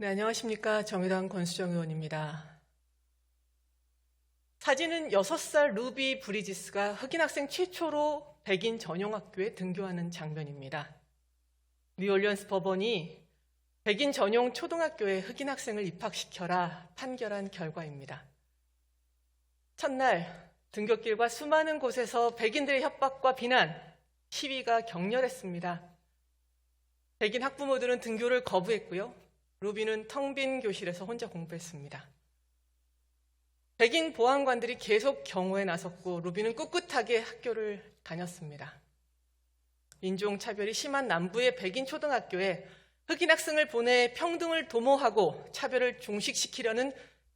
네, 안녕하십니까. 정의당 권수정 의원입니다. 사진은 6살 루비 브리지스가 흑인 학생 최초로 백인 전용 학교에 등교하는 장면입니다. 뉴올리언스 법원이 백인 전용 초등학교에 흑인 학생을 입학시켜라 판결한 결과입니다. 첫날 등굣길과 수많은 곳에서 백인들의 협박과 비난, 시위가 격렬했습니다. 백인 학부모들은 등교를 거부했고요. 루비는 텅 빈 교실에서 혼자 공부했습니다. 백인 보안관들이 계속 경호에 나섰고 루비는 꿋꿋하게 학교를 다녔습니다. 인종차별이 심한 남부의 백인 초등학교에 흑인 학생을 보내 평등을 도모하고 차별을 종식시키려는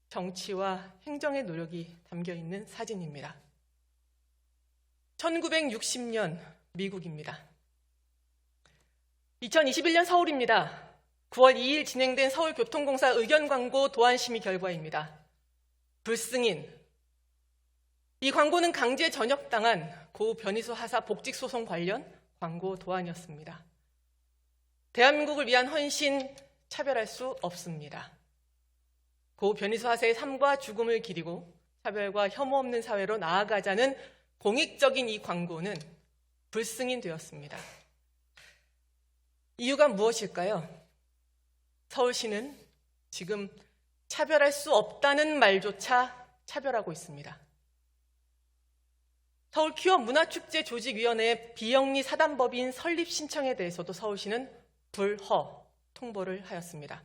정치와 행정의 노력이 담겨있는 사진입니다. 1960년 미국입니다. 2021년 서울입니다. 9월 2일 진행된 서울교통공사 의견광고 도안심의 결과입니다. 불승인. 이 광고는 강제 전역당한 고 변희수 하사 복직소송 관련 광고 도안이었습니다. 대한민국을 위한 헌신 차별할 수 없습니다. 고 변희수 하사의 삶과 죽음을 기리고 차별과 혐오 없는 사회로 나아가자는 공익적인 이 광고는 불승인되었습니다. 이유가 무엇일까요? 서울시는 지금 차별할 수 없다는 말조차 차별하고 있습니다. 서울 퀴어 문화축제 조직위원회의 비영리 사단법인 설립 신청에 대해서도 서울시는 불허 통보를 하였습니다.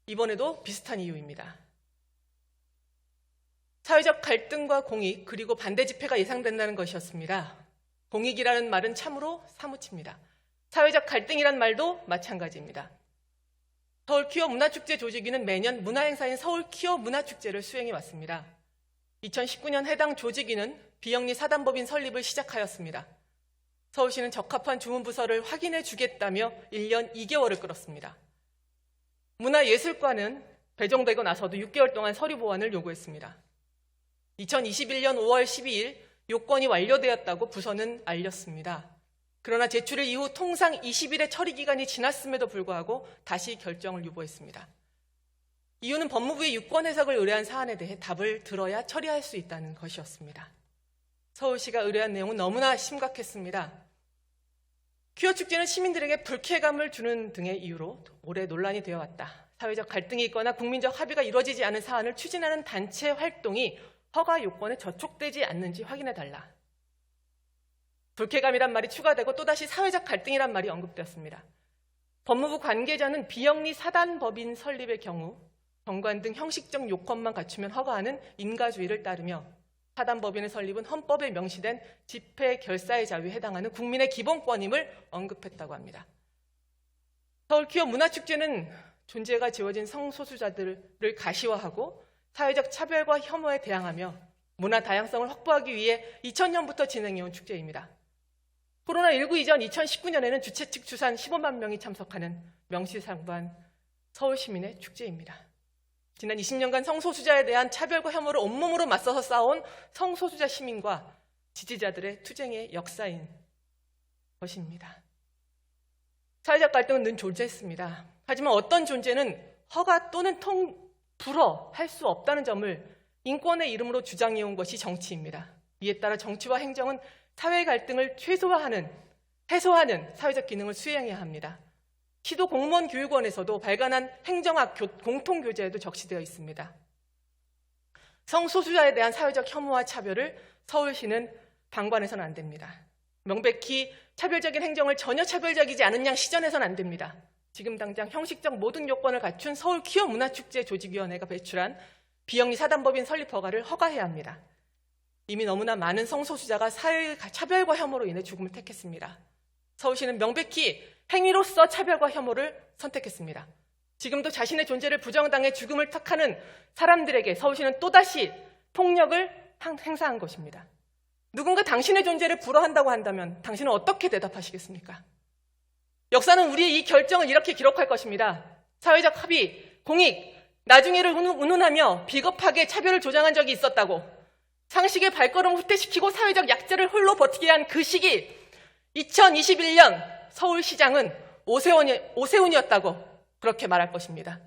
이번에도 비슷한 이유입니다. 사회적 갈등과 공익 그리고 반대 집회가 예상된다는 것이었습니다. 공익이라는 말은 참으로 사무칩니다. 사회적 갈등이란 말도 마찬가지입니다. 서울 퀴어 문화축제 조직위는 매년 문화행사인 서울 퀴어 문화축제를 수행해 왔습니다. 2019년 해당 조직위는 비영리 사단법인 설립을 시작하였습니다. 서울시는 적합한 주문부서를 확인해 주겠다며 1년 2개월을 끌었습니다. 문화예술과는 배정되고 나서도 6개월 동안 서류 보완을 요구했습니다. 2021년 5월 12일 요건이 완료되었다고 부서는 알렸습니다. 그러나 제출일 이후 통상 20일의 처리 기간이 지났음에도 불구하고 다시 결정을 유보했습니다. 이유는 법무부의 유권 해석을 의뢰한 사안에 대해 답을 들어야 처리할 수 있다는 것이었습니다. 서울시가 의뢰한 내용은 너무나 심각했습니다. 퀴어 축제는 시민들에게 불쾌감을 주는 등의 이유로 오래 논란이 되어 왔다. 사회적 갈등이 있거나 국민적 합의가 이루어지지 않은 사안을 추진하는 단체 활동이 허가 요건에 저촉되지 않는지 확인해달라. 불쾌감이란 말이 추가되고 또다시 사회적 갈등이란 말이 언급되었습니다. 법무부 관계자는 비영리 사단법인 설립의 경우 정관 등 형식적 요건만 갖추면 허가하는 인가주의를 따르며 사단법인의 설립은 헌법에 명시된 집회 결사의 자유에 해당하는 국민의 기본권임을 언급했다고 합니다. 서울 퀴어 문화축제는 존재가 지워진 성소수자들을 가시화하고 사회적 차별과 혐오에 대항하며 문화 다양성을 확보하기 위해 2000년부터 진행해온 축제입니다. 코로나19 이전 2019년에는 주최 측 추산 15만 명이 참석하는 명실상부한 서울 시민의 축제입니다. 지난 20년간 성소수자에 대한 차별과 혐오를 온몸으로 맞서서 싸운 성소수자 시민과 지지자들의 투쟁의 역사인 것입니다. 사회적 갈등은 늘 존재했습니다. 하지만 어떤 존재는 허가 또는 불허 할 수 없다는 점을 인권의 이름으로 주장해온 것이 정치입니다. 이에 따라 정치와 행정은 사회 갈등을 해소하는 사회적 기능을 수행해야 합니다. 시도 공무원 교육원에서도 발간한 행정학 공통교재에도 적시되어 있습니다. 성소수자에 대한 사회적 혐오와 차별을 서울시는 방관해서는 안 됩니다. 명백히 차별적인 행정을 전혀 차별적이지 않은 양 시전해서는 안 됩니다. 지금 당장 형식적 모든 요건을 갖춘 서울 퀴어 문화축제 조직위원회가 배출한 비영리 사단법인 설립 허가를 허가해야 합니다. 이미 너무나 많은 성소수자가 사회 차별과 혐오로 인해 죽음을 택했습니다. 서울시는 명백히 행위로서 차별과 혐오를 선택했습니다. 지금도 자신의 존재를 부정당해 죽음을 택하는 사람들에게 서울시는 또다시 폭력을 행사한 것입니다. 누군가 당신의 존재를 불허한다고 한다면 당신은 어떻게 대답하시겠습니까? 역사는 우리의 이 결정을 이렇게 기록할 것입니다. 사회적 합의, 공익, 나중에를 운운하며 비겁하게 차별을 조장한 적이 있었다고, 상식의 발걸음을 후퇴시키고 사회적 약자를 홀로 버티게 한 그 시기, 2021년 서울시장은 오세훈이었다고 그렇게 말할 것입니다.